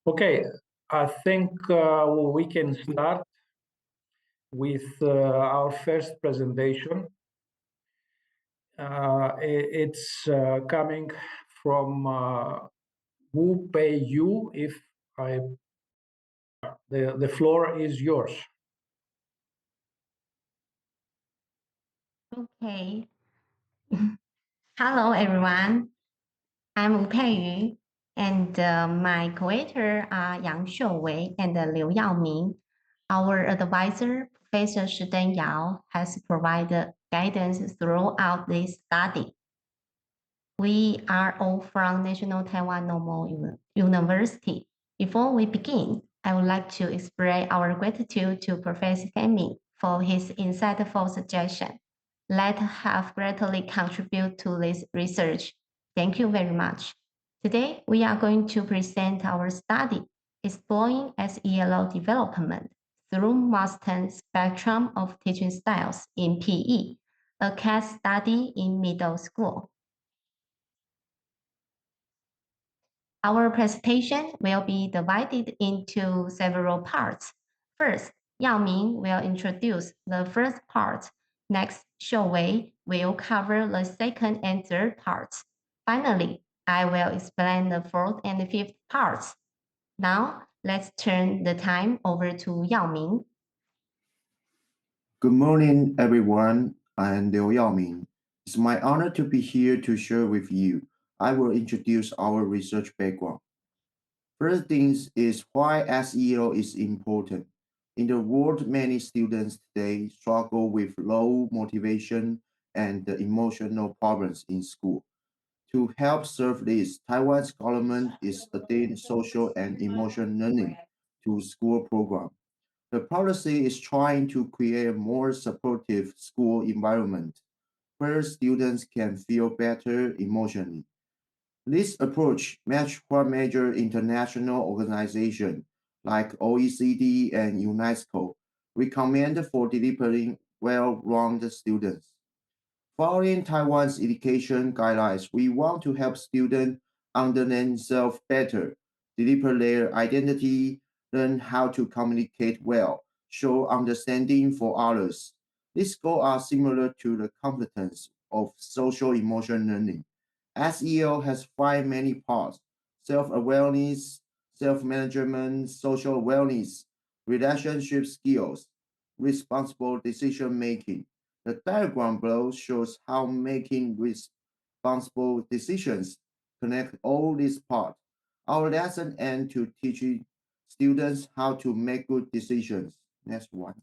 Okay, I think we can start with our first presentation. It's coming from Pei-Yu. If I, the floor is yours. Okay. Hello, everyone. I'm Pei-Yu, and my co-editor are Hsui-Wei and Liu Yao-Ming. Our advisor, Professor Shiden Yao, has provided guidance throughout this study. We are all from National Taiwan Normal University. Before we begin, I would like to express our gratitude to Professor Hsui for his insightful suggestion. Let have greatly contributed to this research. Thank you very much. Today, we are going to present our study, Exploring SEL Development through Mosston's Spectrum of Teaching Styles in PE, a case study in middle school. Our presentation will be divided into several parts. First, Yao-Ming will introduce the first part. Next, Hsui-Wei will cover the second and third parts. Finally, I will explain the fourth and fifth parts. Now, let's turn the time over to Yao-Ming. Good morning, everyone. I'm Liu Yao-Ming. It's my honor to be here to share with you. I will introduce our research background. First things is why SEL is important. In the world, many students today struggle with low motivation and emotional problems in school. To help serve this, Taiwan's government is adding social and emotional learning to school program. The policy is trying to create a more supportive school environment where students can feel better emotionally. This approach matches what major international organizations like OECD and UNESCO recommend for delivering well-rounded students. Following Taiwan's education guidelines, we want to help students understand themselves better, develop their identity, learn how to communicate well, show understanding for others. These goals are similar to the competence of social emotional learning. SEL has five many parts: self-awareness, self-management, social awareness, relationship skills, responsible decision making. The diagram below shows how making responsible decisions connect all these parts. Our lesson aims to teach students how to make good decisions. Next one.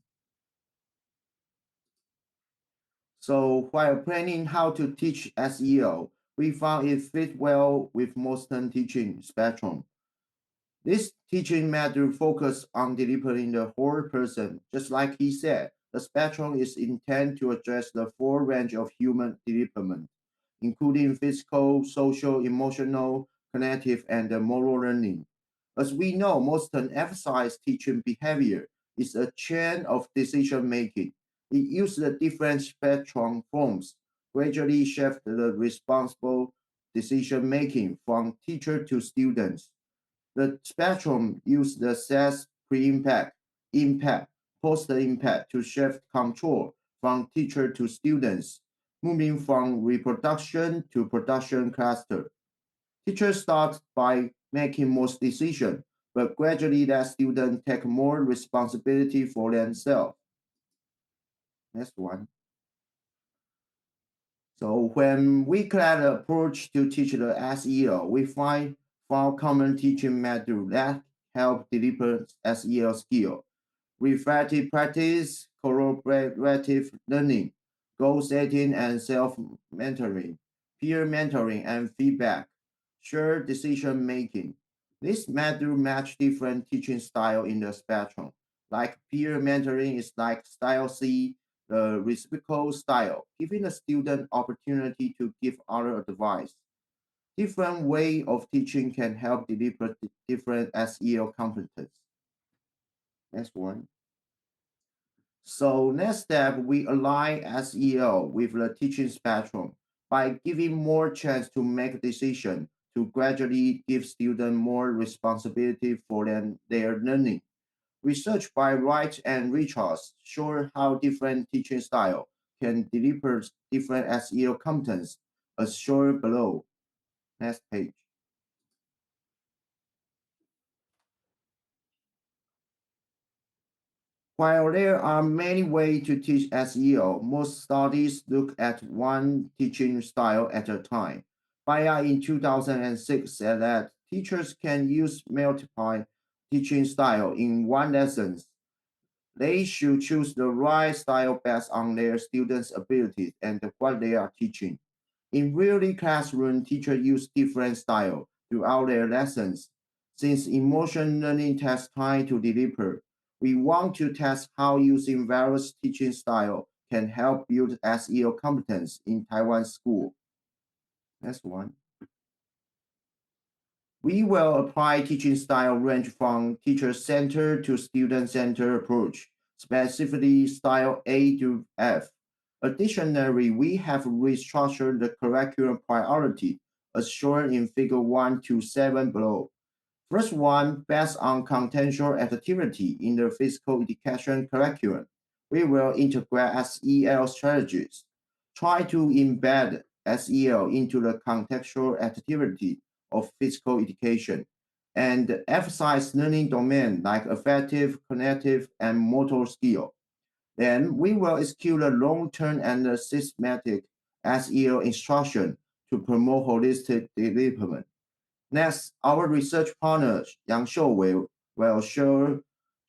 So while planning how to teach SEL, we found it fit well with Mosston teaching spectrum. This teaching method focuses on delivering the whole person. Just like he said, the spectrum is intended to address the full range of human development, including physical, social, emotional, cognitive, and moral learning. As we know, Mosston emphasizes teaching behavior is a chain of decision making. It uses the different spectrum forms, gradually shift the responsible decision making from teacher to students. The spectrum uses the SES pre-impact, impact, post-impact to shift control from teacher to students, moving from reproduction to production cluster. Teachers start by making most decisions, but gradually let students take more responsibility for themselves. Next one. So when we create an approach to teach the SEL, we find four common teaching methods that help deliver SEL skill: reflective practice, collaborative learning, goal setting and self-mentoring, peer mentoring and feedback, shared decision making. This method match different teaching style in the spectrum. Like peer mentoring is like style C, the reciprocal style, giving a student opportunity to give other advice. Different way of teaching can help deliver different SEL competence. Next one. So next step, we align SEL with the teaching spectrum by giving more chance to make a decision to gradually give students more responsibility for their learning. Research by Wright and Richards show how different teaching styles can deliver different SEL competence, as shown below. Next page. While there are many ways to teach SEL, most studies look at one teaching style at a time. Pei-Yu in 2006 said that teachers can use multiple teaching styles in one lesson. They should choose the right style based on their students' abilities and what they are teaching. In real classroom, teachers use different styles throughout their lessons. Since emotion learning takes time to deliver, we want to test how using various teaching styles can help build SEL competence in Taiwan school. Next one. We will apply teaching style range from teacher-centered to student-centered approach, specifically style A to F. Additionally, we have restructured the curriculum priority as shown in figure 1 to 7 below. First one, based on contextual activity in the physical education curriculum, we will integrate SEL strategies. Try to embed SEL into the contextual activity of physical education and emphasize learning domain like affective, cognitive, and motor skill. Then we will execute a long-term and systematic SEL instruction to promote holistic development. Next, our research partner, Hsui-Wei, will share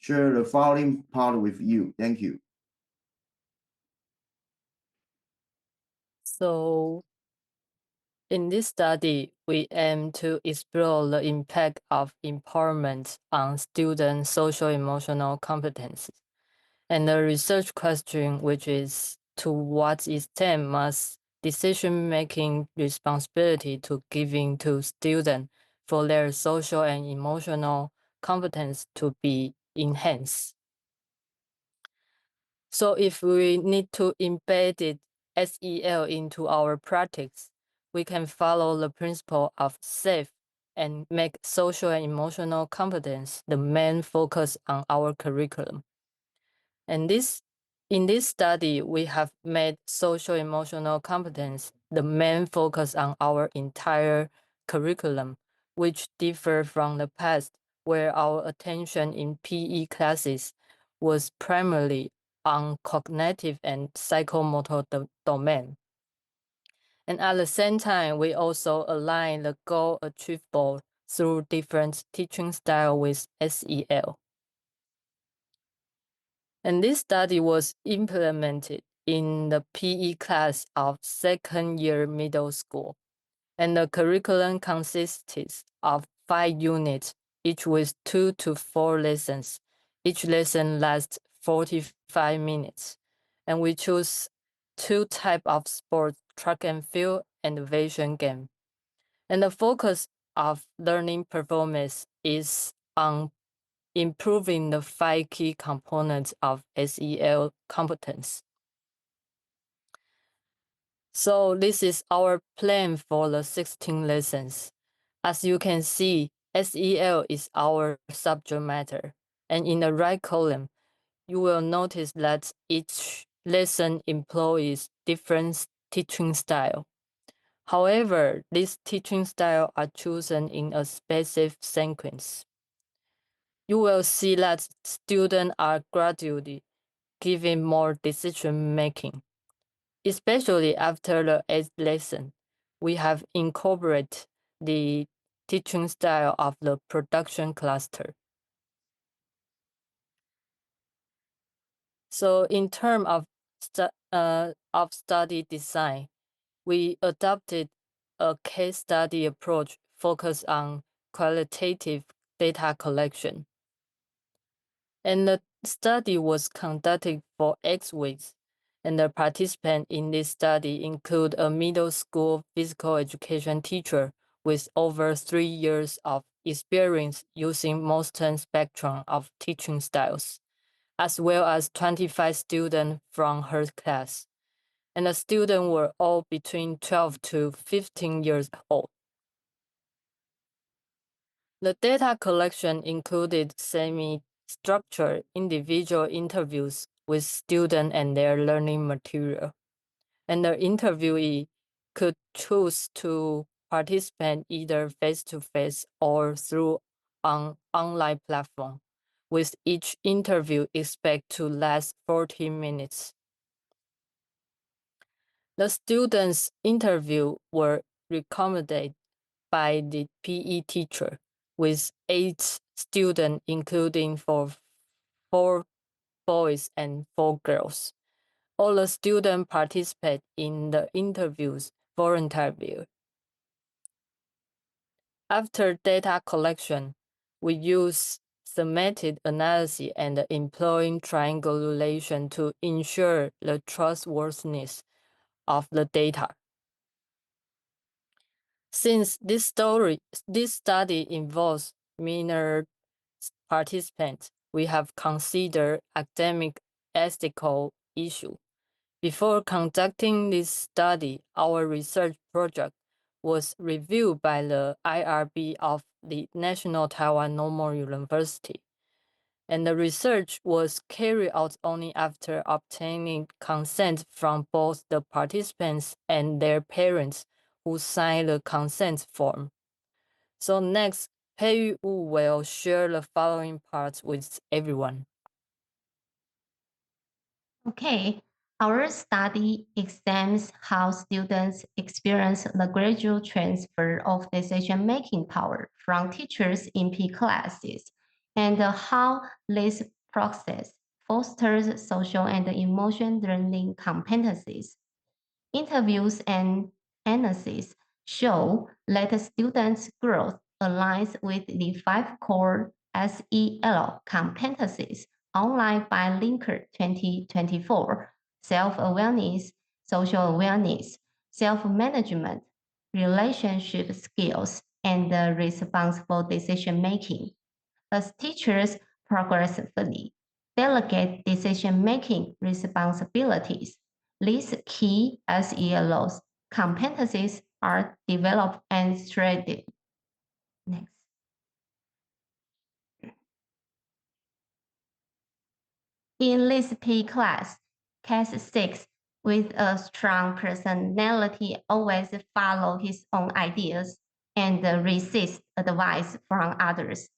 the following part with you. Thank you. So, in this study, we aim to explore the impact of empowerment on student social emotional competencies. And the research question, which is to what extent must decision-making responsibility to giving to students for their social and emotional competence to be enhanced. So if we need to embed it SEL into our practice, we can follow the principle of SAFE and make social and emotional competence the main focus on our curriculum. And in this study, we have made social emotional competence the main focus on our entire curriculum, which differ from the past where our attention in PE classes was primarily on cognitive and psychomotor domain. And at the same time, we also align the goal achievable through different teaching style with SEL. And this study was implemented in the PE class of second year middle school. And the curriculum consists of 5 units, each with 2 to 4 lessons. Each lesson lasts 45 minutes. And we choose 2 types of sports, track and field and vision game. And the focus of learning performance is on improving the 5 key components of SEL competence. So this is our plan for the 16 lessons. As you can see, SEL is our subject matter. And in the right column, you will notice that each lesson employs different teaching style. However, these teaching styles are chosen in a specific sequence. You will see that students are gradually given more decision making. Especially after the 8th lesson, we have incorporated the teaching style of the production cluster. So in terms of study design, we adopted a case study approach focused on qualitative data collection. And the study was conducted for 8 weeks. And the participants in this study include a middle school physical education teacher with over 3 years of experience using Mosston spectrum of teaching styles, as well as 25 students from her class. And the students were all between 12 to 15 years old. The data collection included semi-structured individual interviews with students and their learning material, and the interviewee could choose to participate either face-to-face or through an online platform, with each interview expected to last 40 minutes. The students' interview were recommended by the PE teacher, with 8 students, including 4 boys and 4 girls. All the students participate in the interviews voluntarily. After data collection, we use semantic analysis and employing triangulation to ensure the trustworthiness of the data. Since this study involves minor participants, we have considered academic ethical issue. Before conducting this study, our research project was reviewed by the IRB of the National Taiwan Normal University, and the research was carried out only after obtaining consent from both the participants and their parents who signed the consent form. So next, Pei-Yu will share the following parts with everyone. Okay, our study examines how students experience the gradual transfer of decision-making power from teachers in P classes and how this process fosters social and emotional learning competencies. Interviews and analysis show that students' growth aligns with the 5 core SEL competencies outlined by Linker 2024: self-awareness, social awareness, self-management, relationship skills, and responsible decision-making. As teachers progressively delegate decision-making responsibilities, these key SEL competencies are developed and strengthened. Next. In this P class, Case 6, with a strong personality, always follow his own ideas and resist advice from others.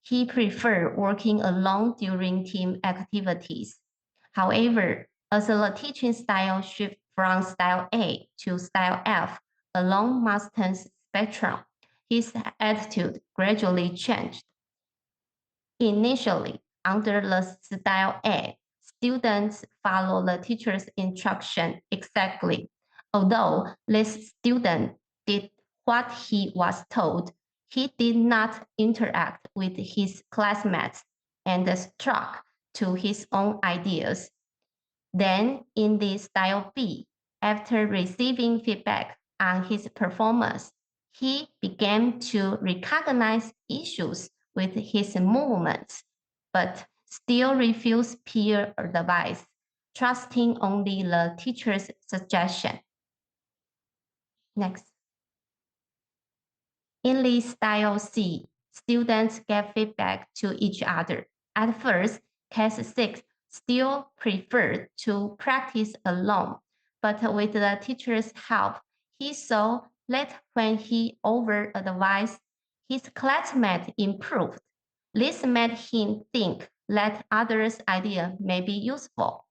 He preferred working alone during team activities. However, as the teaching style shifted from style A to style F along Mosston's spectrum, his attitude gradually changed. Initially, under the style A, students follow the teacher's instruction exactly. Although this student did what he was told, he did not interact with his classmates and stuck to his own ideas. Then, in the style B, after receiving feedback on his performance, he began to recognize issues with his movements, but still refused peer advice, trusting only the teacher's suggestion. Next. In the style C, students gave feedback to each other. At first, Case 6 still preferred to practice alone, but with the teacher's help, he saw that when he over-advised, his classmates improved. This made him think that others' idea may be useful.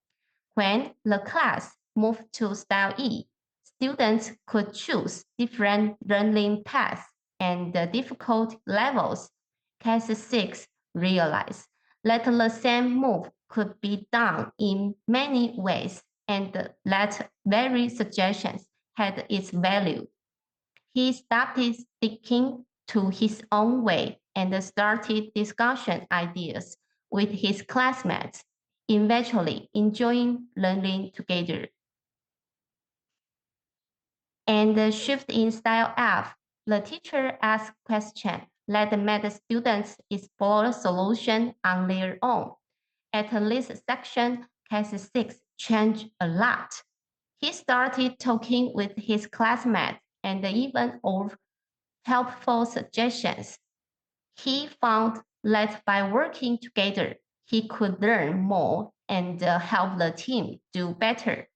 When the class moved to style E, students could choose different learning paths and the difficult levels. Case 6 realized that the same move could be done in many ways and that varied suggestions had its value. He started sticking to his own way and started discussion ideas with his classmates, eventually enjoying learning together. And the shift in style F, the teacher asked questions that made the students explore solutions on their own. At this section, Case 6 changed a lot. He started talking with his classmates and even offered helpful suggestions. He found that by working together, he could learn more and help the team do better.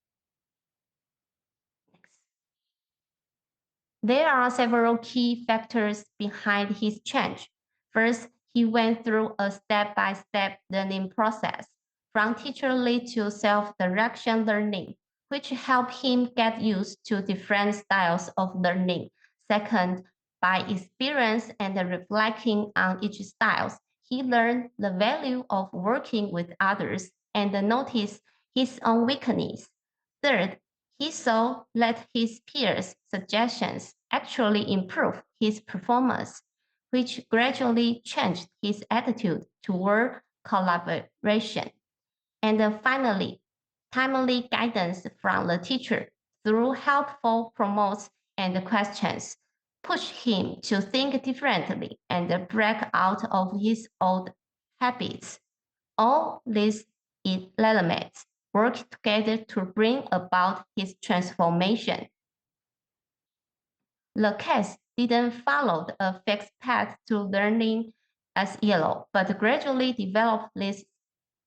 There are several key factors behind his change. First, he went through a step-by-step learning process, from teacher-led to self-direction learning, which helped him get used to different styles of learning. Second, by experience and reflecting on each style, he learned the value of working with others and noticed his own weakness. Third, he saw that his peers' suggestions actually improved his performance, which gradually changed his attitude toward collaboration. And finally, timely guidance from the teacher through helpful promotes and questions pushed him to think differently and break out of his old habits. All these elements work together to bring about his transformation. The case didn't follow a fixed path to learning as yellow, but gradually developed these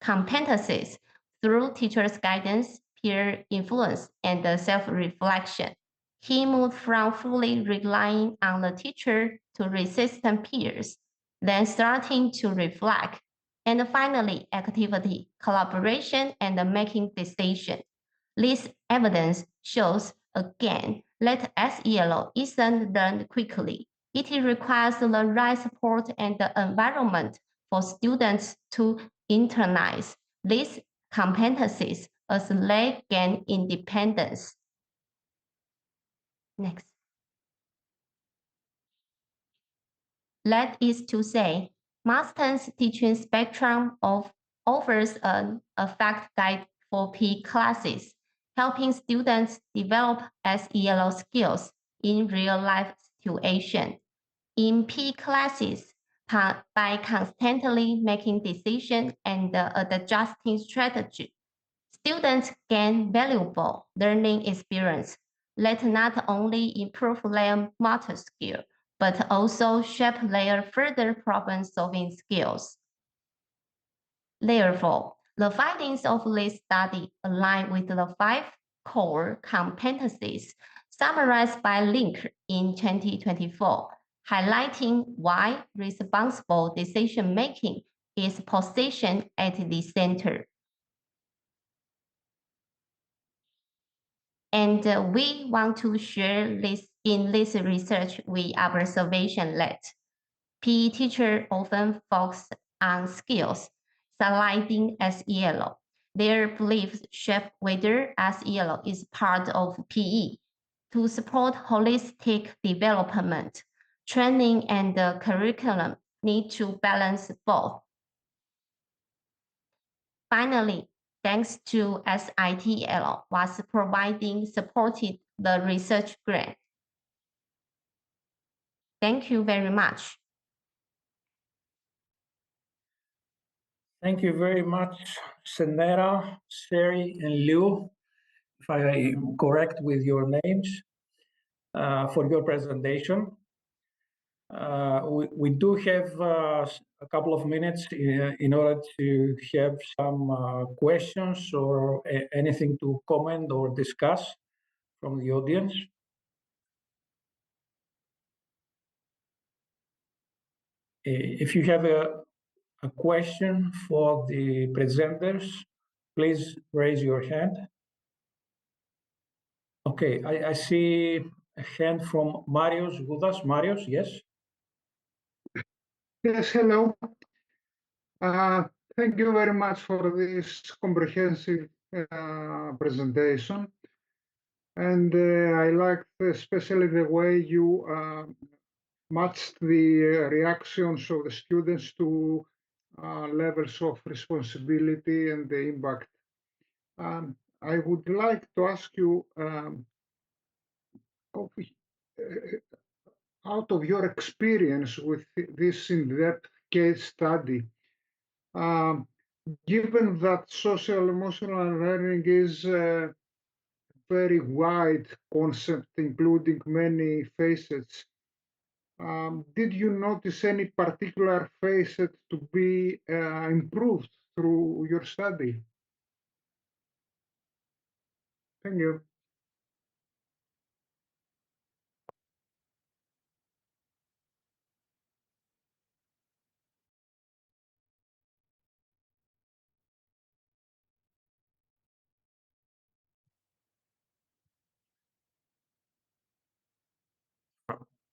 competencies through teachers' guidance, peer influence, and self-reflection. He moved from fully relying on the teacher to resistant peers, then starting to reflect, and finally activity, collaboration, and making decisions. This evidence shows again that SEL isn't learned quickly. It requires the right support and the environment for students to internalize these competencies as they gain independence. Next. That is to say, Mosston's teaching spectrum offers an effect guide for P classes, helping students develop SEL skills in real-life situations. In P classes, by constantly making decisions and adjusting strategy, students gain valuable learning experience that not only improve their motor skill, but also shape their further problem-solving skills. Therefore, the findings of this study align with the 5 core competencies summarized by Link in 2024, highlighting why responsible decision-making is positioned at the center. And we want to share this in this research with observation that PE teachers often focus on skills, citing SEL. Their beliefs shape whether SEL is part of PE. To support holistic development, training and the curriculum need to balance both. Finally, thanks to SITL was providing supported the research grant. Thank you very much. Thank you very much, Senera, Sherry, and Liu, if I am correct with your names, for your presentation. We do have a couple of minutes in order to have some questions or anything to comment or discuss from the audience. If you have a question for the presenters, please raise your hand. Okay, I see a hand from Marius Gudas. Marius, yes? Yes, hello. Thank you very much for this comprehensive presentation. And I liked especially the way you matched the reactions of the students to levels of responsibility and the impact. I would like to ask you, out of your experience with this in-depth case study, given that social emotional learning is a very wide concept, including many facets, did you notice any particular facet to be improved through your study? Thank you.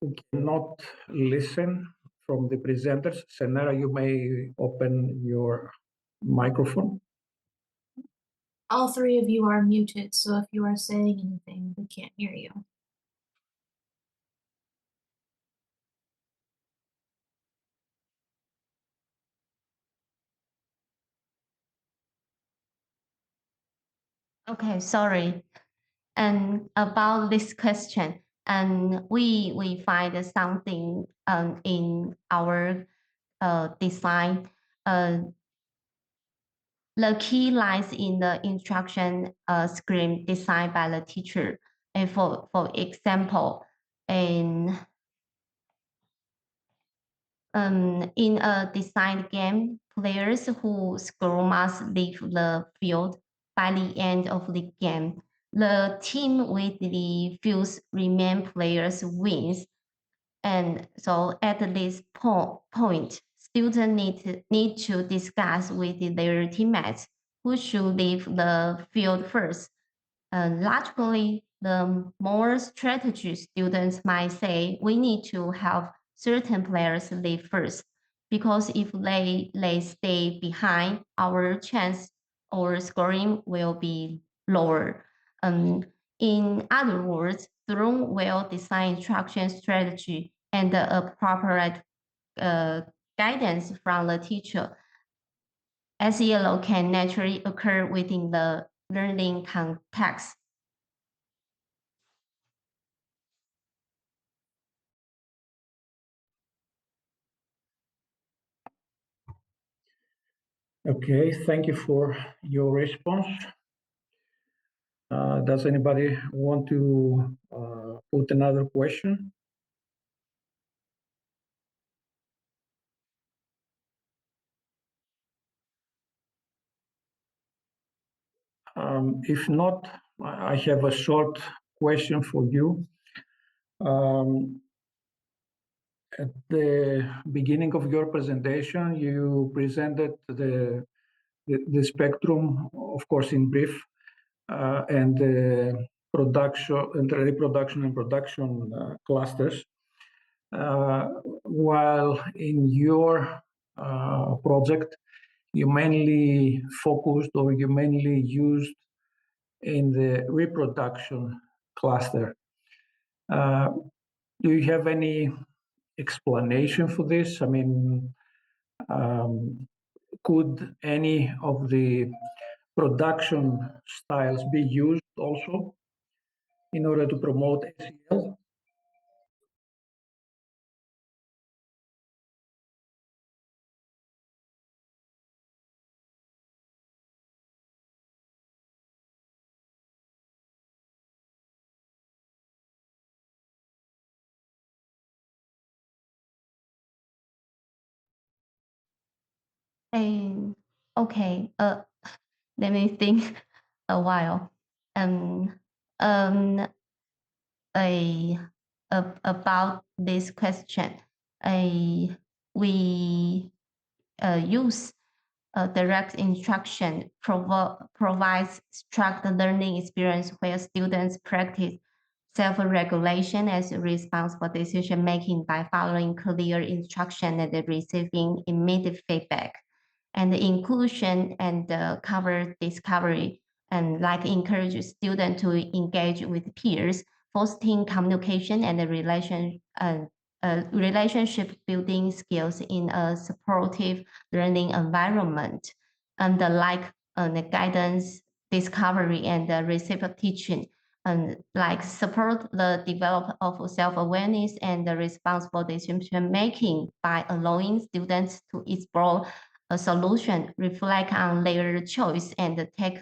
We cannot listen from the presenters. Senera, you may open your microphone. All three of you are muted, so if you are saying anything, we can't hear you. Okay, sorry. And about this question, and we find something in our design. The key lies in the instruction scheme designed by the teacher. And for example, in a designed game, players who score must leave the field by the end of the game. The team with the fewest remain players wins. And so at this point, students need to discuss with their teammates who should leave the field first. Logically, the more strategy students might say, we need to have certain players leave first, because if they stay behind, our chance or scoring will be lower. In other words, through well-designed instruction strategy and appropriate guidance from the teacher, SEL can naturally occur within the learning context. Okay, thank you for your response. Does anybody want to put another question? If not, I have a short question for you. At the beginning of your presentation, you presented the spectrum, of course, in brief, and the production and the reproduction and production clusters. While in your project, you mainly focused or you mainly used in the reproduction cluster. Do you have any explanation for this? I mean, could any of the production styles be used also in order to promote SEL? Okay, let me think a while. Um, about this question, we use direct instruction provides structured learning experience where students practice self-regulation as a responsible decision making by following clear instruction and receiving immediate feedback. And the inclusion and cover discovery and like encourage students to engage with peers, fostering communication and the relationship building skills in a supportive learning environment, and the guidance, discovery, and the received teaching, and like support the development of self-awareness and the responsible decision making by allowing students to explore a solution, reflect on their choice, and take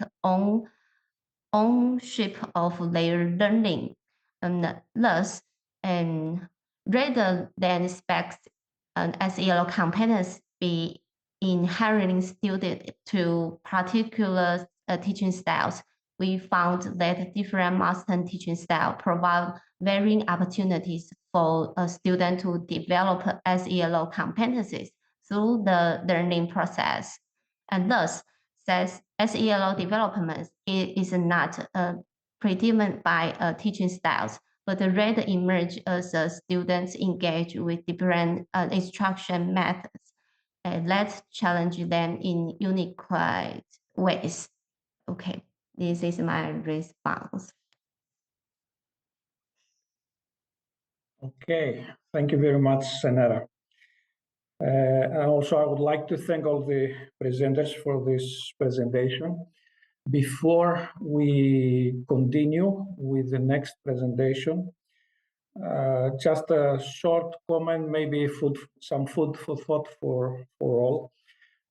ownership of their learning. And thus, and rather than expect SEL competence be inherently suited to particular teaching styles. We found that different Mosston teaching styles provide varying opportunities for a student to develop SEL competencies through the learning process. And thus, says SEL development is not predetermined by teaching styles, but rather emerge as students engage with different instruction methods. Let's challenge them in unique ways. Okay, this is my response. Okay, thank you very much, Senera. And also, I would like to thank all the presenters for this presentation. Before we continue with the next presentation, just a short comment, maybe some food for thought for all.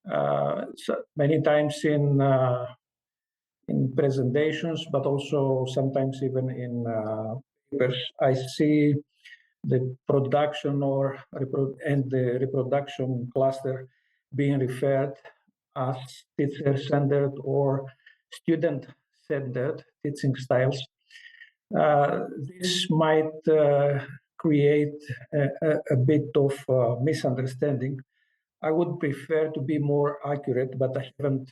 So many times in presentations, but also sometimes even in papers, I see the production and the reproduction cluster being referred as teacher-centered or student-centered teaching styles. This might create a bit of misunderstanding. I would prefer to be more accurate, but I haven't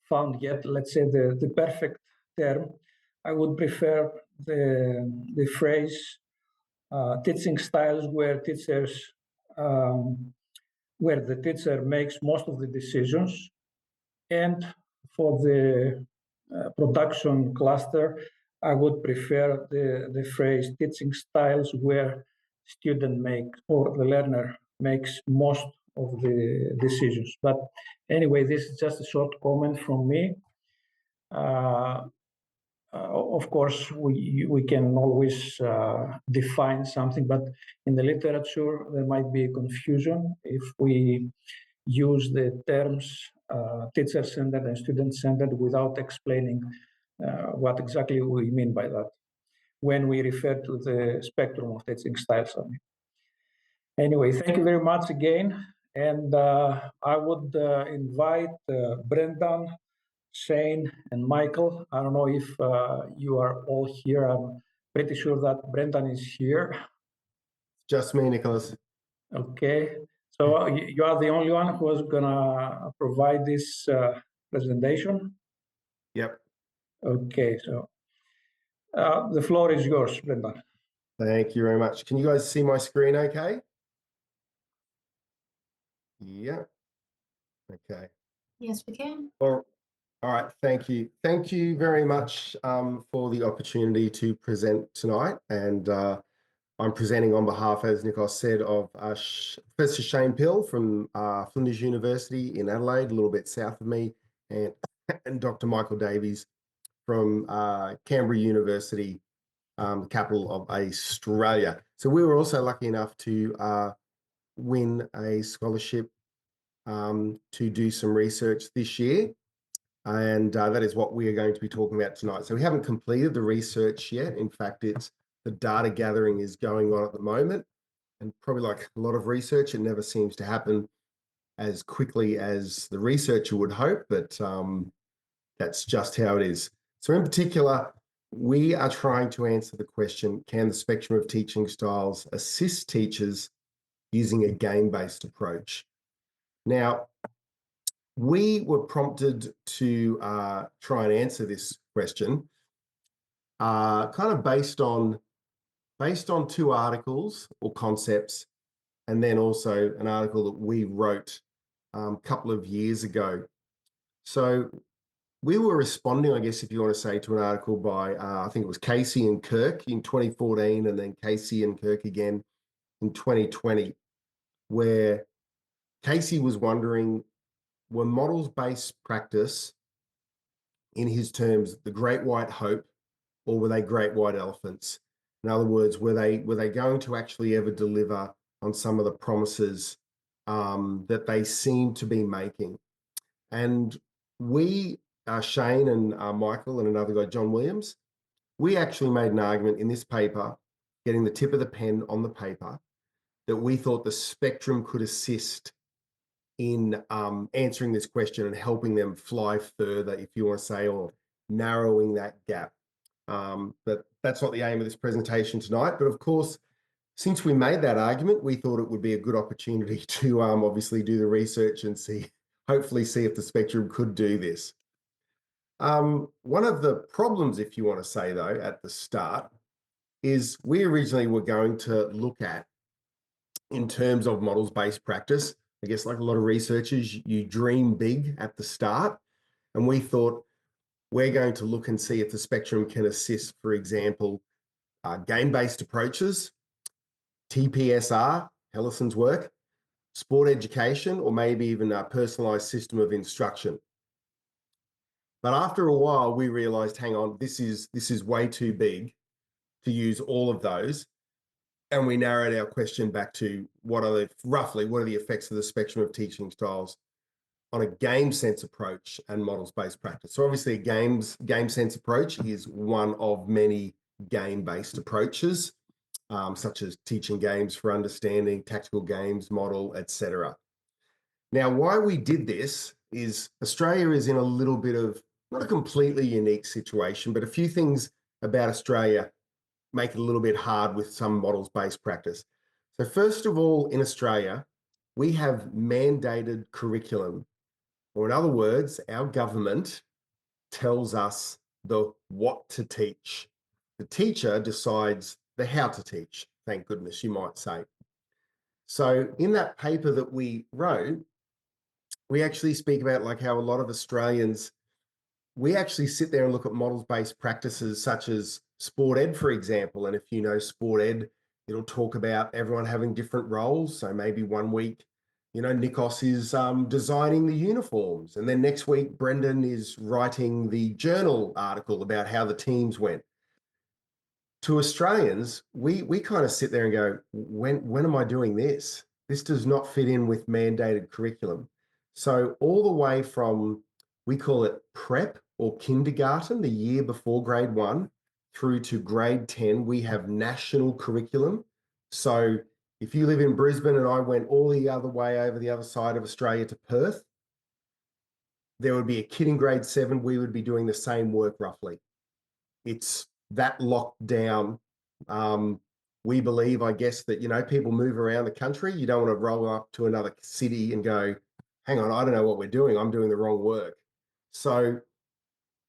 found yet, let's say, the perfect term. I would prefer the phrase teaching styles where where the teacher makes most of the decisions, and for the production cluster, I would prefer the phrase teaching styles where student or the learner makes most of the decisions. But anyway, this is just a short comment from me. Of course, we can always define something, but in the literature, there might be a confusion if we use the terms teacher-centered and student-centered without explaining what exactly we mean by that when we refer to the spectrum of teaching styles. Anyway, thank you very much again. And I would invite Brendan, Shane, and Michael. I don't know if you are all here. I'm pretty sure that Brendan is here. Just me, Nicholas. Okay. So you are the only one who is going to provide this presentation? Yep. Okay. So the floor is yours, Brendan. Thank you very much. Can you guys see my screen okay? Yeah. Okay. Yes, we can. All right. Thank you. Thank you very much for the opportunity to present tonight. And I'm presenting on behalf, as Nicholas said, of Professor Shane Pill from Flinders University in Adelaide, a little bit south of me, and Dr. Michael Davies from Canberra University, the capital of Australia. So we were also lucky enough to win a scholarship to do some research this year. And that is what we are going to be talking about tonight. So we haven't completed the research yet. In fact, the data gathering is going on at the moment. And probably like a lot of research, it never seems to happen as quickly as the researcher would hope, but that's just how it is. So in particular, we are trying to answer the question, can the spectrum of teaching styles assist teachers using a game-based approach? Now, we were prompted to try and answer this question kind of based on two articles or concepts, and then also an article that we wrote a couple of years ago. So we were responding, I guess, if you want to say, to an article by, I think it was Casey and Kirk in 2014, and then Casey and Kirk again in 2020, where Casey was wondering, were models-based practice, in his terms, the great white hope, or were they great white elephants? In other words, were they going to actually ever deliver on some of the promises that they seem to be making? And we, Shane and Michael and another guy, John Williams, we actually made an argument in this paper, getting the tip of the pen on the paper, that we thought the spectrum could assist in answering this question and helping them fly further, if you want to say, or narrowing that gap. But that's not the aim of this presentation tonight. But of course, since we made that argument, we thought it would be a good opportunity to obviously do the research and hopefully see if the spectrum could do this. One of the problems, if you want to say though, at the start, is we originally were going to look at, in terms of models-based practice, I guess like a lot of researchers, you dream big at the start. And we thought we're going to look and see if the spectrum can assist, for example, game-based approaches, TPSR, Hellison's work, sport education, or maybe even a personalized system of instruction. But after a while, we realized, hang on, this is way too big to use all of those. And we narrowed our question back to what are the effects of the spectrum of teaching styles on a game sense approach and models-based practice. So obviously a game sense approach is one of many game-based approaches, such as teaching games for understanding, tactical games, model, etc. Now, why we did this is Australia is in a little bit of, not a completely unique situation, but a few things about Australia make it a little bit hard with some models-based practice. So first of all, in Australia, we have mandated curriculum, or in other words, our government tells us the what to teach. The teacher decides the how to teach, thank goodness, you might say. So in that paper that we wrote, we actually speak about like how a lot of Australians, we actually sit there and look at models-based practices such as sport ed, for example. And if you know sport ed, it'll talk about everyone having different roles. So maybe one week, Nikos is designing the uniforms. And then next week, Brendan is writing the journal article about how the teams went. To Australians, we kind of sit there and go, when am I doing this? This does not fit in with mandated curriculum. So all the way from, we call it prep or kindergarten, the year before grade 1, through to grade 10, we have national curriculum. So if you live in Brisbane and I went all the other way over the other side of Australia to Perth, there would be a kid in grade 7, we would be doing the same work roughly. It's that locked down. We believe, I guess, that, people move around the country. You don't want to roll up to another city and go, hang on, I don't know what we're doing. I'm doing the wrong work. So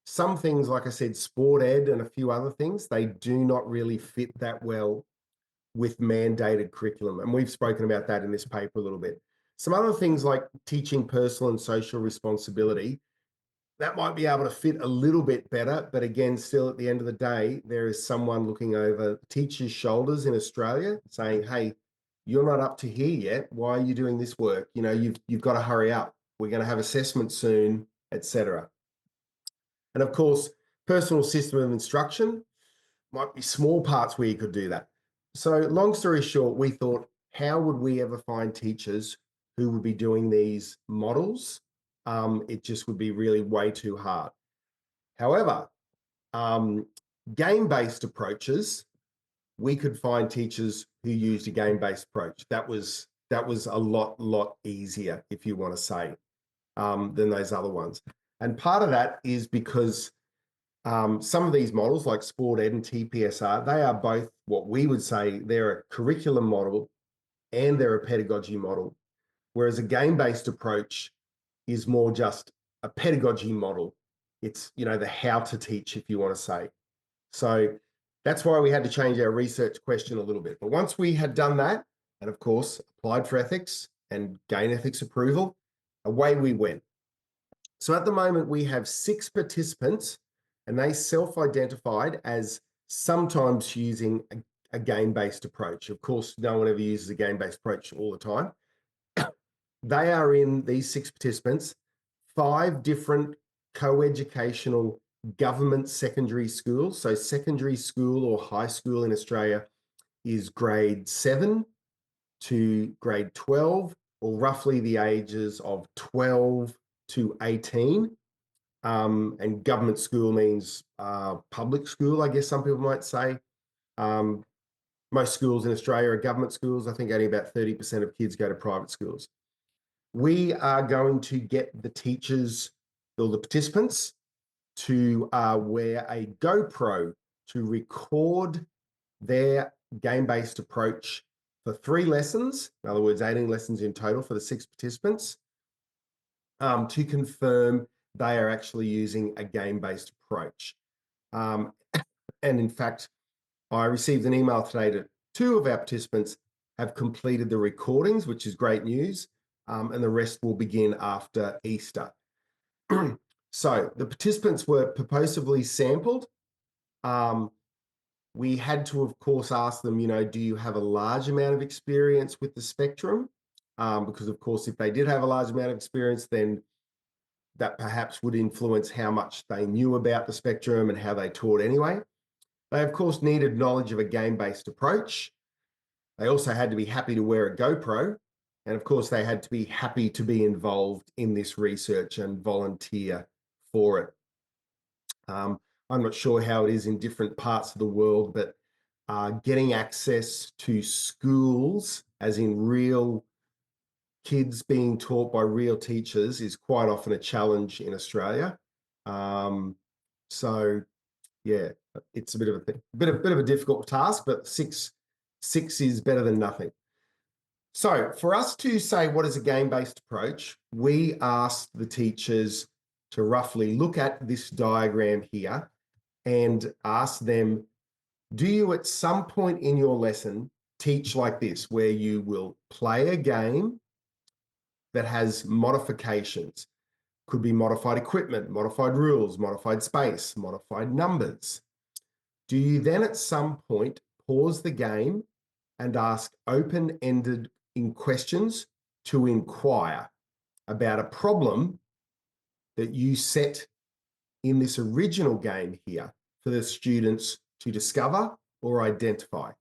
some things, like I said, sport ed and a few other things, they do not really fit that well with mandated curriculum. And we've spoken about that in this paper a little bit. Some other things like teaching personal and social responsibility, that might be able to fit a little bit better. But again, still at the end of the day, there is someone looking over teachers' shoulders in Australia saying, hey, you're not up to here yet. Why are you doing this work? You've got to hurry up. We're going to have assessment soon, etc. And of course, personal system of instruction might be small parts where you could do that. So long story short, we thought, how would we ever find teachers who would be doing these models? It just would be really way too hard. However, game-based approaches, we could find teachers who used a game-based approach. That was a lot easier, if you want to say, than those other ones. And part of that is because some of these models like sport ed and TPSR, they are both what we would say they're a curriculum model and they're a pedagogy model. Whereas a game-based approach is more just a pedagogy model. It's, the how to teach, if you want to say. So that's why we had to change our research question a little bit. But once we had done that, and of course, applied for ethics and gain ethics approval, away we went. So at the moment, we have 6 participants, and they self-identified as sometimes using a game-based approach. Of course, no one ever uses a game-based approach all the time. They are in, these 6 participants, 5 different co-educational government secondary schools. So secondary school or high school in Australia is grade 7 to grade 12, or roughly the ages of 12 to 18. And government school means public school, I guess some people might say. Most schools in Australia are government schools. I think only about 30% of kids go to private schools. We are going to get the teachers or the participants to wear a GoPro to record their game-based approach for 3 lessons, in other words, 18 lessons in total for the 6 participants, to confirm they are actually using a game-based approach. And in fact, I received an email today that 2 of our participants have completed the recordings, which is great news, and the rest will begin after Easter. So the participants were purposefully sampled. We had to, of course, ask them, do you have a large amount of experience with the spectrum? Because, of course, if they did have a large amount of experience, then that perhaps would influence how much they knew about the spectrum and how they taught anyway. They, of course, needed knowledge of a game-based approach. They also had to be happy to wear a GoPro. And, of course, they had to be happy to be involved in this research and volunteer for it. I'm not sure how it is in different parts of the world, but getting access to schools, as in real kids being taught by real teachers, is quite often a challenge in Australia. So, yeah, it's a bit of a difficult task, but six is better than nothing. So, for us to say what is a game-based approach, we asked the teachers to roughly look at this diagram here and ask them, do you at some point in your lesson teach like this, where you will play a game that has modifications? Could be modified equipment, modified rules, modified space, modified numbers. Do you then at some point pause the game and ask open-ended questions to inquire about a problem that you set in this original game here for the students to discover or identify?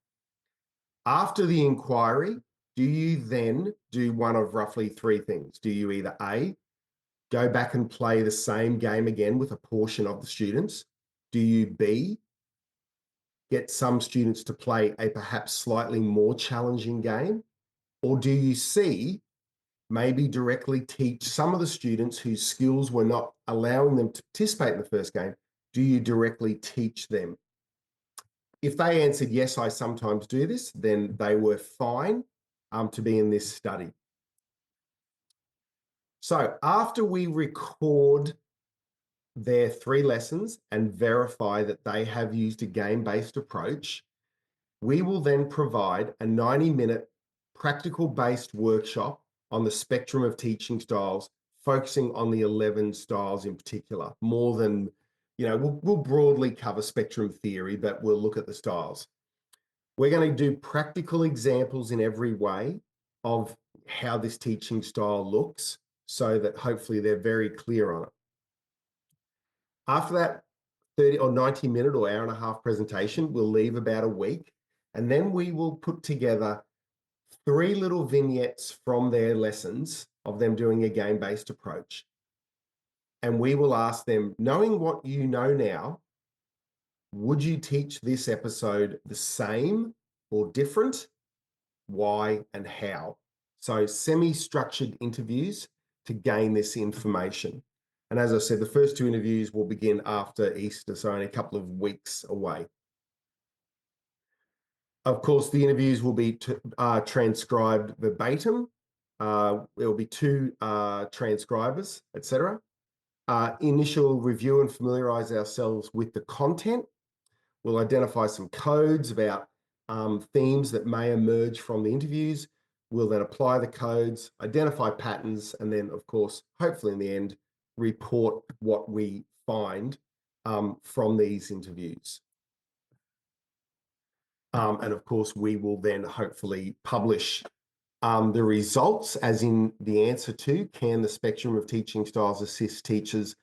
After the inquiry, do you then do one of roughly 3 things? Do you either A, go back and play the same game again with a portion of the students? Do you B, get some students to play a perhaps slightly more challenging game? Or do you C, maybe directly teach some of the students whose skills were not allowing them to participate in the first game? Do you directly teach them? If they answered, yes, I sometimes do this, then they were fine to be in this study. So after we record their 3 lessons and verify that they have used a game-based approach, we will then provide a 90-minute practical-based workshop on the spectrum of teaching styles, focusing on the 11 styles in particular, more than, we'll broadly cover spectrum theory, but we'll look at the styles. We're going to do practical examples in every way of how this teaching style looks, so that hopefully they're very clear on it. After that 30 or 90-minute or hour-and-a-half presentation, we'll leave about a week, and then we will put together 3 little vignettes from their lessons of them doing a game-based approach. And we will ask them, knowing what you know now, would you teach this episode the same or different? Why and how? So semi-structured interviews to gain this information. And as I said, the first 2 interviews will begin after Easter, so only a couple of weeks away. Of course, the interviews will be transcribed verbatim. There will be 2 transcribers, etc. Initial review and familiarize ourselves with the content. We'll identify some codes about themes that may emerge from the interviews. We'll then apply the codes, identify patterns, and then, of course, hopefully in the end, report what we find from these interviews. And of course, we will then hopefully publish the results, as in the answer to, can the spectrum of teaching styles assist teachers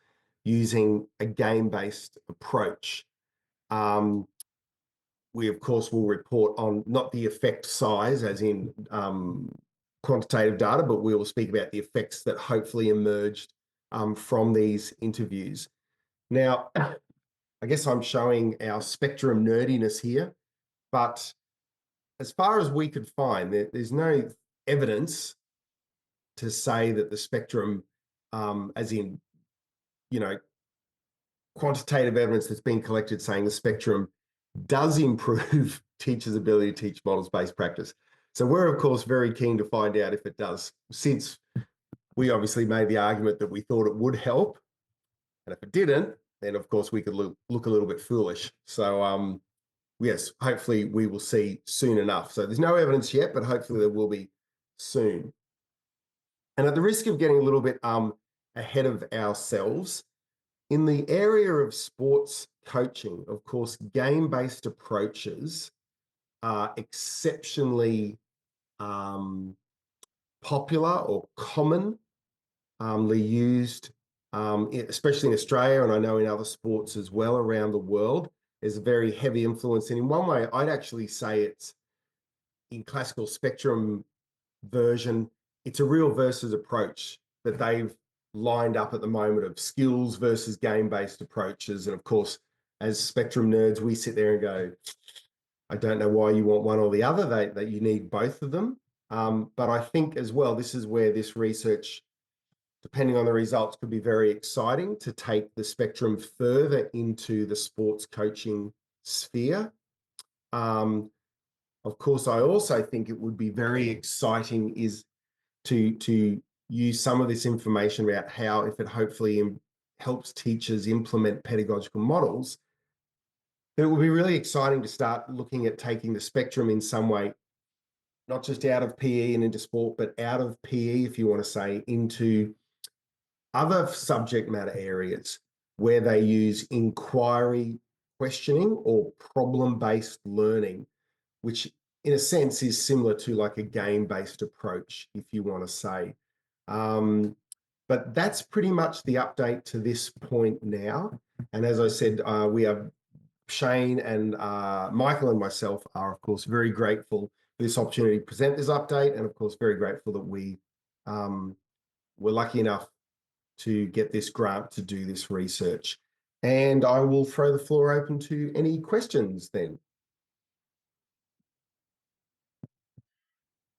using a game-based approach? We, of course, will report on not the effect size, as in quantitative data, but we will speak about the effects that hopefully emerged from these interviews. Now, I guess I'm showing our spectrum nerdiness here, but as far as we could find, there's no evidence to say that the spectrum, as in, quantitative evidence that's been collected saying the spectrum does improve teachers' ability to teach models-based practice. So we're, of course, very keen to find out if it does, since we obviously made the argument that we thought it would help. And if it didn't, then, of course, we could look a little bit foolish. So, yes, hopefully we will see soon enough. So there's no evidence yet, but hopefully there will be soon. And at the risk of getting a little bit ahead of ourselves, in the area of sports coaching, of course, game-based approaches are exceptionally popular or commonly used, especially in Australia, and I know in other sports as well around the world. There's a very heavy influence. And in one way, I'd actually say it's in classical spectrum version, it's a real versus approach that they've lined up at the moment of skills versus game-based approaches. And of course, as spectrum nerds, we sit there and go, I don't know why you want one or the other, that you need both of them. But I think as well, this is where this research, depending on the results, could be very exciting to take the spectrum further into the sports coaching sphere. Of course, I also think it would be very exciting is to use some of this information about how, if it hopefully helps teachers implement pedagogical models, it will be really exciting to start looking at taking the spectrum in some way, not just out of PE and into sport, but out of PE, if you want to say, into other subject matter areas where they use inquiry questioning or problem-based learning, which in a sense is similar to like a game-based approach, if you want to say. But that's pretty much the update to this point now. And as I said, we have Shane and Michael and myself are, of course, very grateful for this opportunity to present this update. And of course, very grateful that we were lucky enough to get this grant to do this research. And I will throw the floor open to any questions then.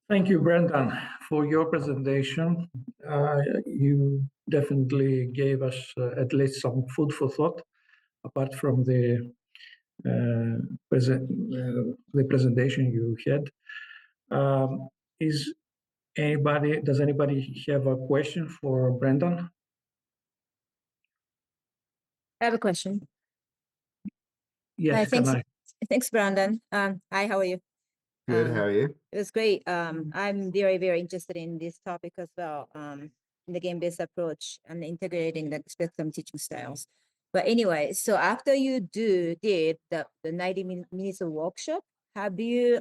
Thank you, Brendan, for your presentation. You definitely gave us at least some food for thought, apart from the presentation you had. Does anybody have a question for Brendan? I have a question. Yes, Hi, thanks. can I? Thanks, Brandon. Hi, how are you? Good, how are you? It was great. I'm very, very interested in this topic as well, in the game-based approach and integrating the spectrum teaching styles. But anyway, so after you did the 90 minutes of workshop, have you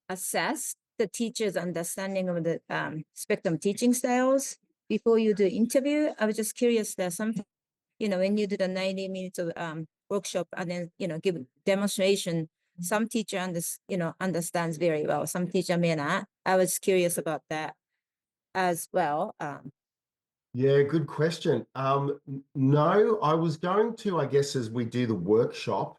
assessed the teacher's understanding of the spectrum teaching styles before you do interview? I was just curious that sometimes, when you do the 90 minutes of workshop and then, give demonstration, some teacher understands very well. Some teacher may not. I was curious about that as well. Yeah, good question. No, I was going to, I guess, as we do the workshop,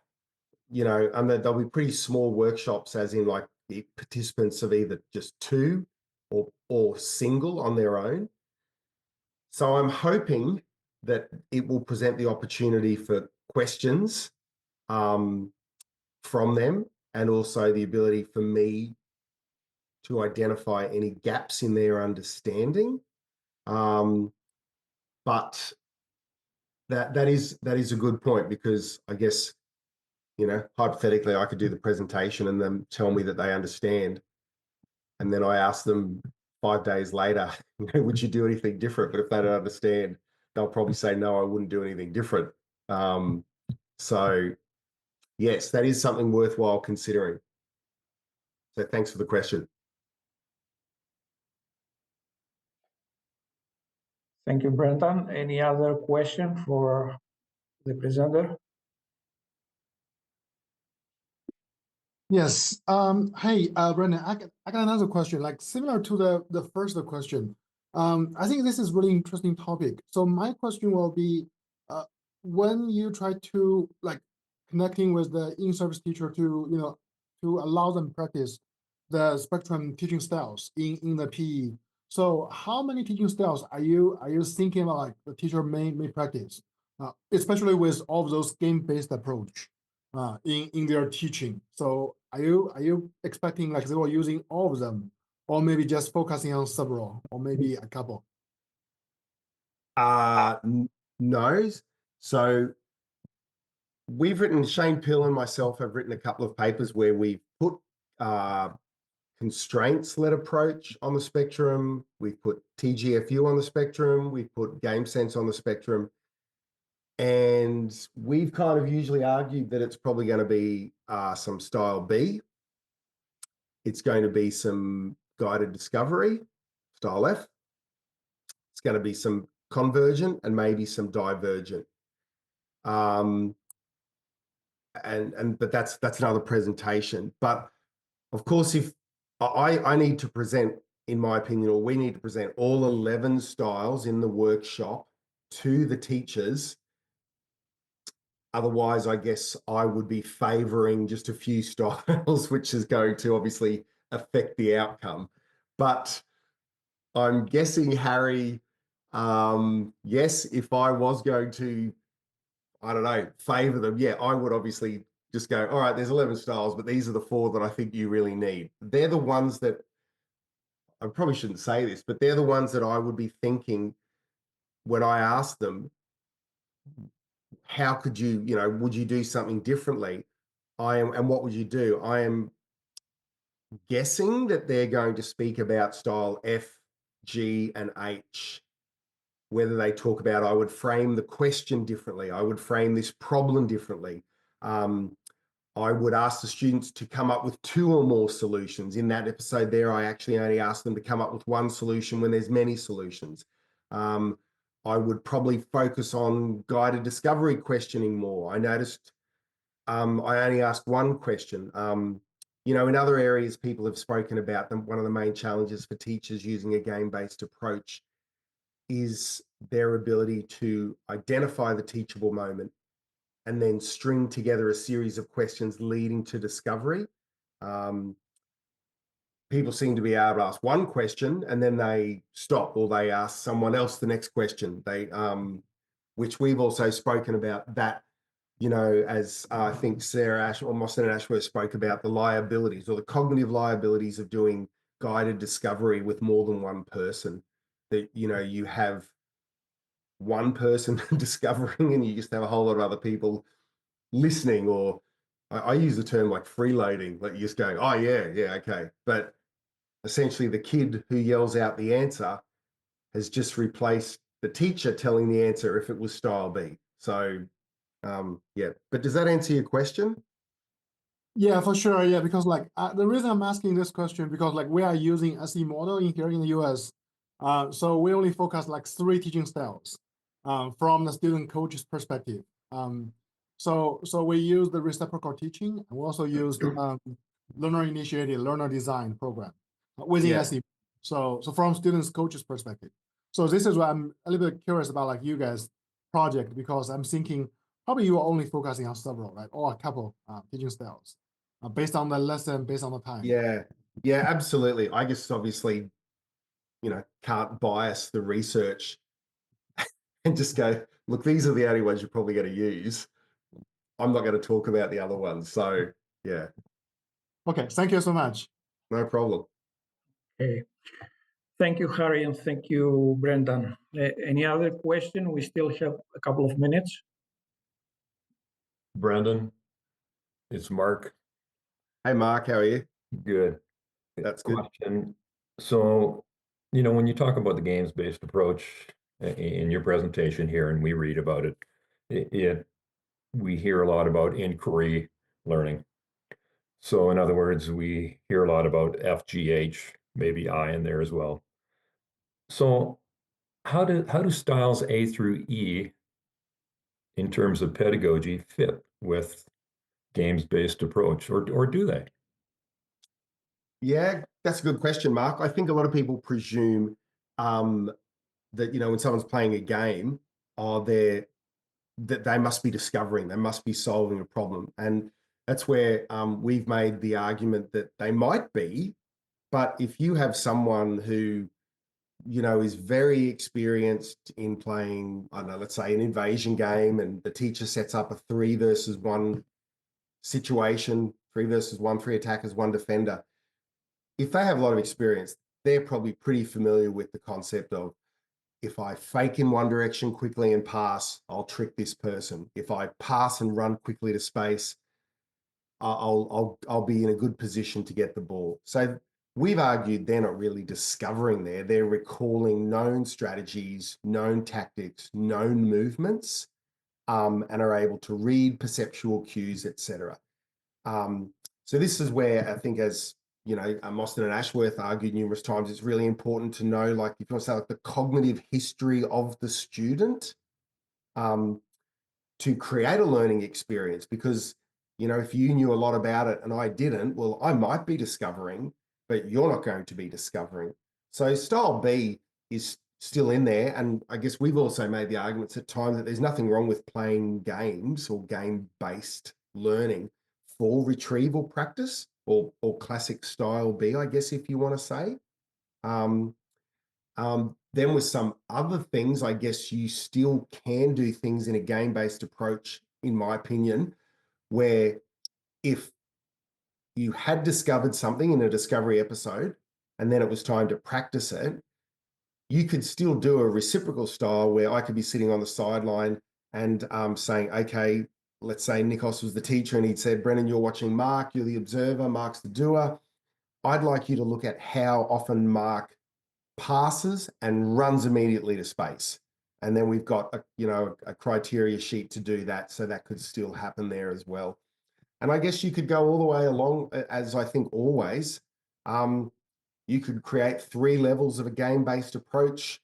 and there'll be pretty small workshops, as in like the participants of either just two or single on their own. So I'm hoping that it will present the opportunity for questions from them, and also the ability for me to identify any gaps in their understanding. But that is a good point, because I guess, hypothetically, I could do the presentation and then tell me that they understand. And then I ask them 5 days later, would you do anything different? But if they don't understand, they'll probably say, no, I wouldn't do anything different. So yes, that is something worthwhile considering. So thanks for the question. Thank you, Brendan. Any other question for the presenter? Yes. Hey, Brendan, I got another question, like similar to the first question. I think this is really interesting topic. So my question will be, when you try to like connecting with the in-service teacher to to allow them practice the spectrum teaching styles in the PE. So how many teaching styles are you thinking about, like the teacher may practice, especially with all of those game-based approach in their teaching? So are you expecting like they were using all of them, or maybe just focusing on several, or maybe a couple? No. So we've written, Shane Pill and myself have written a couple of papers where we put constraints-led approach on the spectrum. We've put TGFU on the spectrum. We've put game sense on the spectrum. And we've kind of usually argued that it's probably going to be some style B. It's going to be some guided discovery, style F. It's going to be some convergent and maybe some divergent. But that's another presentation. But of course, if I need to present, in my opinion, or we need to present all 11 styles in the workshop to the teachers. Otherwise, I guess I would be favoring just a few styles, which is going to obviously affect the outcome. But I'm guessing, Harry, yes, if I was going to, I don't know, favor them, yeah, I would obviously just go, all right, there's 11 styles, but these are the 4 that I think you really need. They're the ones that, I probably shouldn't say this, but they're the ones that I would be thinking when I ask them, how could you, would you do something differently? And what would you do? I am guessing that they're going to speak about style F, G, and H. Whether they talk about, I would frame the question differently. I would frame this problem differently. I would ask the students to come up with 2 or more solutions. In that episode there, I actually only asked them to come up with 1 solution when there's many solutions. I would probably focus on guided discovery questioning more. I noticed I only asked 1 question. In other areas, people have spoken about them. One of the main challenges for teachers using a game-based approach is their ability to identify the teachable moment and then string together a series of questions leading to discovery. People seem to be able to ask 1 question and then they stop, or they ask someone else the next question. Which we've also spoken about that, as I think Sarah or Mosston and Ashworth spoke about, the liabilities or the cognitive liabilities of doing guided discovery with more than 1 person. That, you have 1 person discovering and you just have a whole lot of other people listening, or I use the term like freeloading, like you're just going, oh yeah, okay. But essentially the kid who yells out the answer has just replaced the teacher telling the answer if it was style B. So yeah, but does that answer your question? Yeah, for sure. Yeah, because like the reason I'm asking this question, because like we are using SE model here in the US. So we only focus like 3 teaching styles from the student coach's perspective. So we use the reciprocal teaching, and we also use learner initiated learner design program within SE. So from students coach's perspective. So this is what I'm a little bit curious about, like you guys project, because I'm thinking probably you are only focusing on several, right, or a couple teaching styles based on the lesson, based on the time. Yeah, absolutely. I guess obviously, can't bias the research and just go, look, these are the only ones you're probably going to use. I'm not going to talk about the other ones. So yeah. Okay, thank you so much. No problem. Okay. Thank you, Harry, and thank you, Brendan. Any other question? We still have a couple of minutes. Brendan, it's Mark. Hey, Mark, how are you? Good. That's good. Question. So, when you talk about the games-based approach in your presentation here, and we read about it, we hear a lot about inquiry learning. So in other words, we hear a lot about FGH, maybe I in there as well. So how do styles A through E in terms of pedagogy fit with games-based approach, or do they? Yeah, that's a good question, Mark. I think a lot of people presume that, when someone's playing a game, that they must be discovering, they must be solving a problem. And That's where we've made the argument that they might be, but if you have someone who, you know, is very experienced in playing, I don't know, let's say an invasion game, and the teacher sets up a 3 versus 1 situation, 3 versus 1, 3 attackers, 1 defender. If they have a lot of experience, they're probably pretty familiar with the concept of, if I fake in one direction quickly and pass, I'll trick this person. If I pass and run quickly to space, I'll be in a good position to get the ball. So we've argued they're not really discovering there. They're recalling known strategies, known tactics, known movements, and are able to read perceptual cues, etc. So this is where I think, as you know, Mosston and Ashworth argued numerous times, it's really important to know, like, if you want to say, like, the cognitive history of the student, to create a learning experience. Because, you know, if you knew a lot about it and I didn't, well, I might be discovering, but you're not going to be discovering. So style B is still in there. And I guess we've also made the arguments at times that there's nothing wrong with playing games or game-based learning for retrieval practice, or classic style B, I guess, if you want to say. Then with some other things, I guess you still can do things in a game-based approach, in my opinion, where if you had discovered something in a discovery episode and then it was time to practice it, you could still do a reciprocal style where I could be sitting on the sideline and saying, okay, let's say Nikos was the teacher and he'd said, Brennan, you're watching Mark, you're the observer, Mark's the doer. I'd like you to look at how often Mark passes and runs immediately to space. And then we've got a criteria sheet to do that. So that could still happen there as well. And I guess you could go all the way along, as I think always. You could create 3 levels of a game-based approach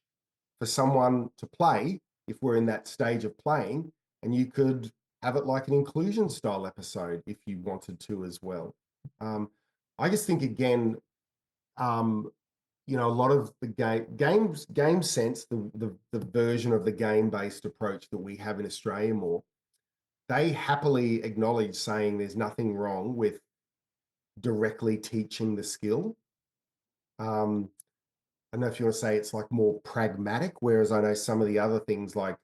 for someone to play if we're in that stage of playing, and you could have it like an inclusion style episode if you wanted to as well. I just think, again, you know, a lot of the game sense, the version of the game-based approach that we have in Australia more, they happily acknowledge saying there's nothing wrong with directly teaching the skill. I don't know if you want to say it's like more pragmatic, whereas I know some of the other things like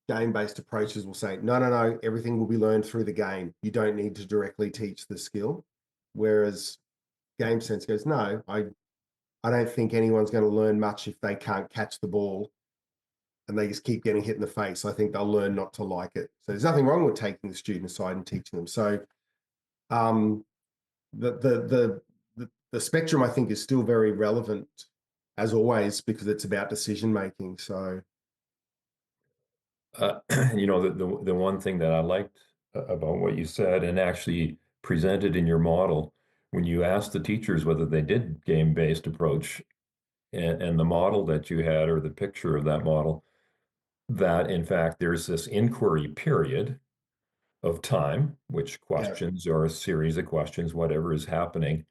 game-based approaches will say, no, everything will be learned through the game. You don't need to directly teach the skill. Whereas game sense goes, no, I don't think anyone's going to learn much if they can't catch the ball and they just keep getting hit in the face. I think they'll learn not to like it. So there's nothing wrong with taking the student aside and teaching them. So the spectrum, I think, is still very relevant as always, because it's about decision making. So you know, the one thing that I liked about what you said and actually presented in your model, when you asked the teachers whether they did game-based approach, and the model that you had, or the picture of that model, that in fact there's this inquiry period of time, which questions or a series of questions, whatever is happening.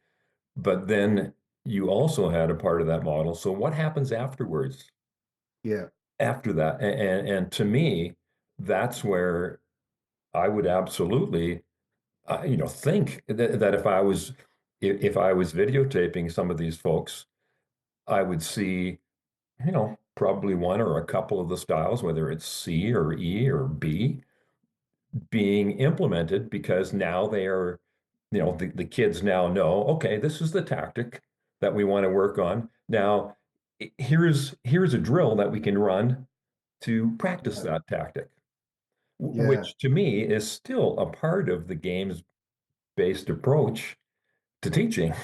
But then you also had a part of that model. So what happens afterwards? Yeah. After that, and to me, that's where I would absolutely, you know, think that if I was videotaping some of these folks, I would see, you know, probably one or a couple of the styles, whether it's C or E or B, being implemented, because now they are, you know, the kids now know, okay, this is the tactic that we want to work on. Now, here's a drill that we can run to practice that tactic, which to me is still a part of the games-based approach to teaching.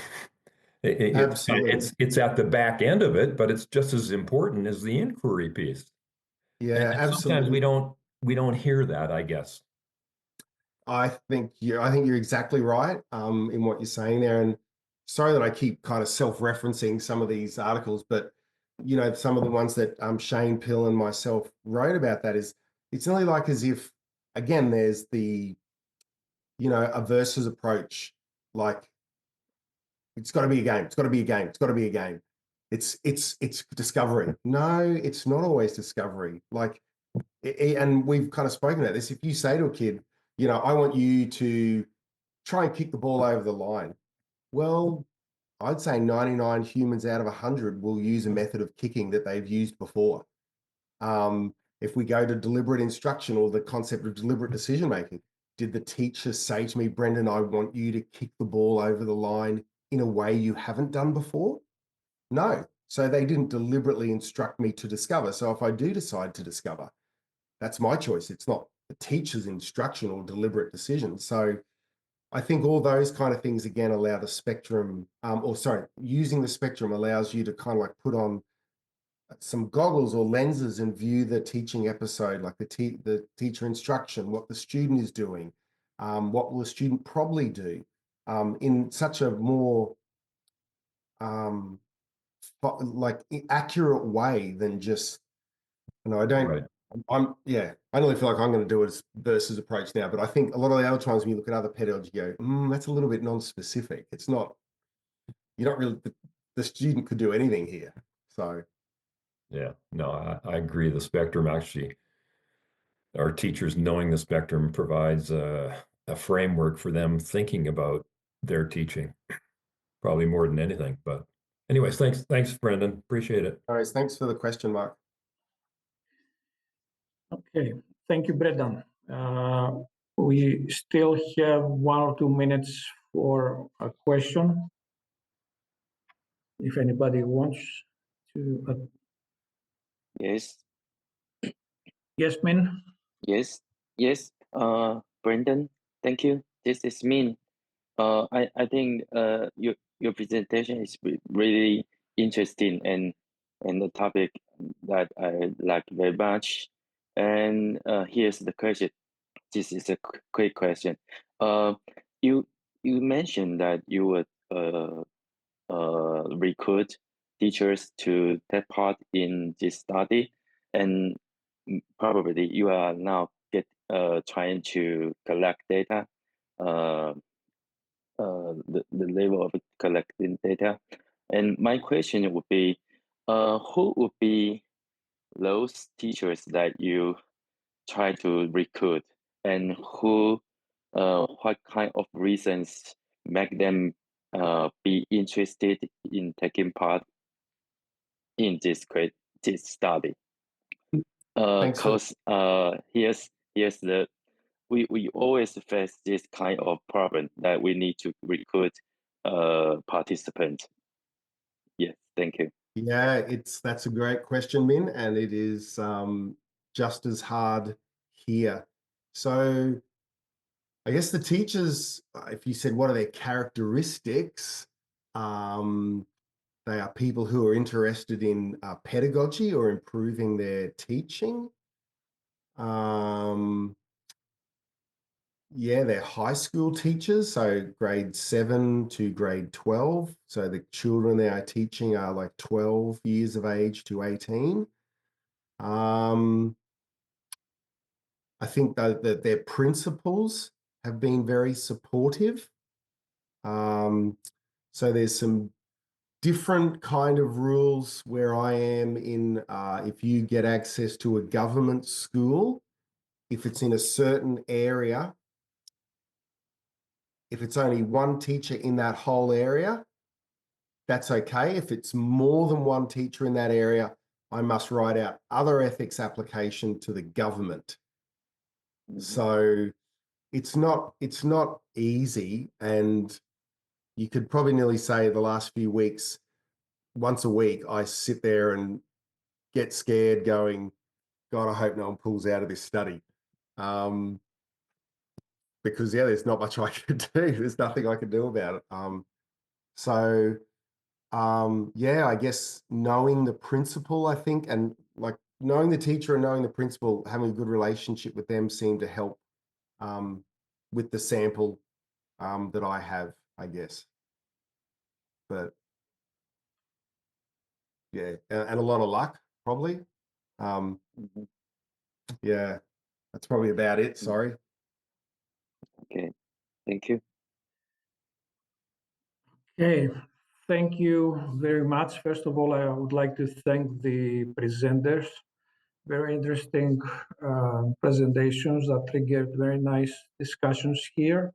Absolutely. It's at the back end of it, but it's just as important as the inquiry piece. Yeah, And sometimes absolutely. we don't hear that, I guess. I think you're exactly right in what you're saying there. And sorry that I keep kind of self-referencing some of these articles, but you know, some of the ones that Shane Pill and myself wrote about that is, it's nearly like as if, again, there's the, you know, a versus approach, like it's got to be a game, it's got to be a game, it's got to be a game. It's discovery. No, it's not always discovery. Like, and we've kind of spoken about this. If you say to a kid, you know, I want you to try and kick the ball over the line. Well, I'd say 99 humans out of 100 will use a method of kicking that they've used before. If we go to deliberate instruction or the concept of deliberate decision making, did the teacher say to me, Brendan, I want you to kick the ball over the line in a way you haven't done before? No. So they didn't deliberately instruct me to discover. So if I do decide to discover, that's my choice. It's not the teacher's instruction or deliberate decision. So I think all those kind of things, again, allow the spectrum, using the spectrum allows you to kind of like put on some goggles or lenses and view the teaching episode, like the teacher instruction, what the student is doing, what will the student probably do, in such a more accurate way than just, you know, I don't, Right. I don't feel like I'm going to do it versus approach now, but I think a lot of the other times when you look at other pedagogy, you go, that's a little bit non-specific. It's not, you're not really, the student could do anything here. So. Yeah, no, I agree. The spectrum actually, our teachers knowing the spectrum provides a framework for them thinking about their teaching, probably more than anything. But anyways, thanks, Brendan. Appreciate it. All right, thanks for the question, Mark. Okay, thank you, Brendan. We still have 1 or 2 minutes for a question. If anybody wants to. Yes, Yes, Min? yes. Brendan, thank you. This is Min. I think your presentation is really interesting and the topic that I like very much. And here's the question. This is a quick question. You mentioned that you would recruit teachers to take part in this study, and probably you are now trying to collect data, the level of collecting data. And my question would be, who would be those teachers that you try to recruit, and what kind of reasons make them be interested in taking part in this study? Thanks for- Cause here's the we always face this kind of problem that we need to recruit participants. Yes, thank you. Yeah, that's a great question, Min, and it is just as hard here. So I guess the teachers, if you said what are their characteristics, they are people who are interested in pedagogy or improving their teaching. Yeah, they're high school teachers, so grade 7 to grade 12. So the children they are teaching are like 12 years of age to 18. I think that their principals have been very supportive. So there's some different kind of rules where I am in, if you get access to a government school, if it's in a certain area, if it's only one teacher in that whole area, that's okay. If it's more than one teacher in that area, I must write out other ethics application to the government. So it's not easy, and you could probably nearly say the last few weeks, once a week, I sit there and get scared going, God, I hope no one pulls out of this study. Because yeah, there's not much I could do. There's nothing I can do about it. Yeah, I guess knowing the principal, I think, and like knowing the teacher and knowing the principal, having a good relationship with them seemed to help with the sample that I have, I guess. But yeah, and a lot of luck, probably. Yeah, that's probably about it. Sorry. Okay, thank you. Okay, thank you very much. First of all, I would like to thank the presenters very interesting presentations that triggered very nice discussions here.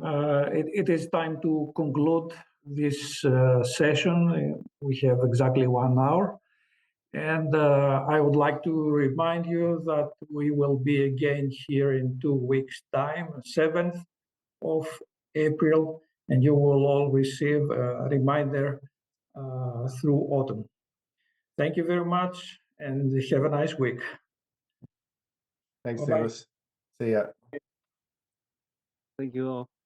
It is time to conclude this session. We have exactly 1 hour. And I would like to remind you that we will be again here in 2 weeks' time, 7th of April, and you will all receive a reminder through autumn. Thank you very much, and have a nice week. Thanks, Bye-bye. Nicholas. See ya. Thank you all.